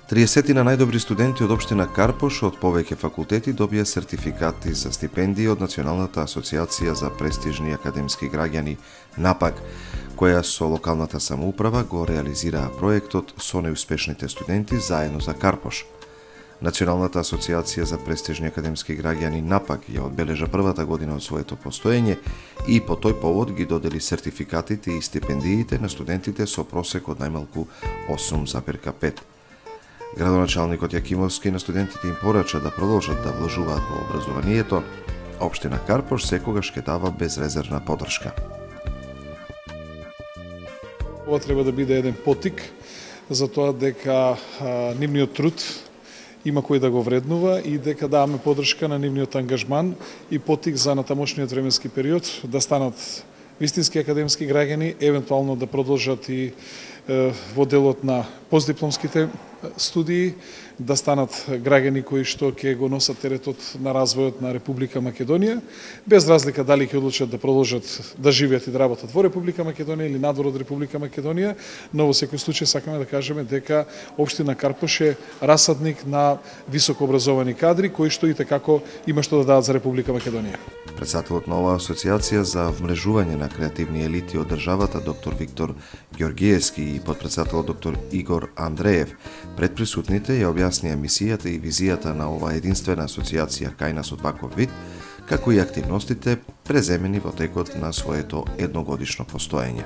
30 на најдобри студенти од општина Карпош од повеќе факултети добија сертификати за стипендии од Националната асоциација за престижни академски граѓани НАПАК, која со локалната самоуправа го реализираа проектот со неуспешните студенти заедно за Карпош. Националната асоциација за престижни академски граѓани НАПАК ја одбележа првата година од своето постоење и по тој повод ги додели сертификатите и стипендиите на студентите со просек од најмалку 8,5. Градоначалникот Јакимовски на студентите им порача да продолжат да вложуваат во образованието, а општина Карпош секогаш ќе дава безрезервна поддршка. Ова треба да биде еден потик за тоа дека нивниот труд има кој да го вреднува и дека даваме поддршка на нивниот ангажман и потик за натамошниот временски период да станат вистински академски граѓани, евентуално да продолжат и во делот на постдипломските студии, да станат граѓани кои што ќе го носат теретот на развојот на Република Македонија, без разлика дали ќе одлучат да продолжат да живеат и да работат во Република Македонија или надвор од Република Македонија, но во секој случај сакаме да кажеме дека општина Карпош е расадник на високообразовани кадри кои што и tekako има што да дадат за Република Македонија. Председателот на оваа асоциација за вмрежување на креативни елити од државата доктор Виктор Ѓоргиевски и подпредседателот доктор Игор Андреев пред присутните ја објаснија мисијата и визијата на оваа единствена асоциација кај нас од ваков вид, како и активностите преземени во текот на своето едногодишно постоење.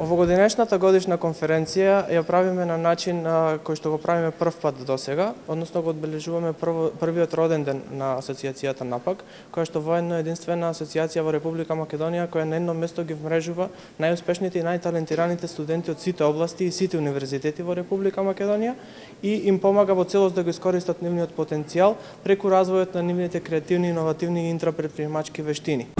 Овогодинешната годишна конференција ја правиме на начин кој што го правиме прв пат до сега, односно го одбележуваме првиот роден ден на асоциацијата НАПАК, која што воедно е единствена асоциација во Република Македонија која на едно место ги вмрежува најуспешните и најталентираните студенти од сите области и сите универзитети во Република Македонија и им помага во целост да го искористат нивниот потенцијал преку развојот на нивните креативни, иновативни и интрапредприемачки вештини.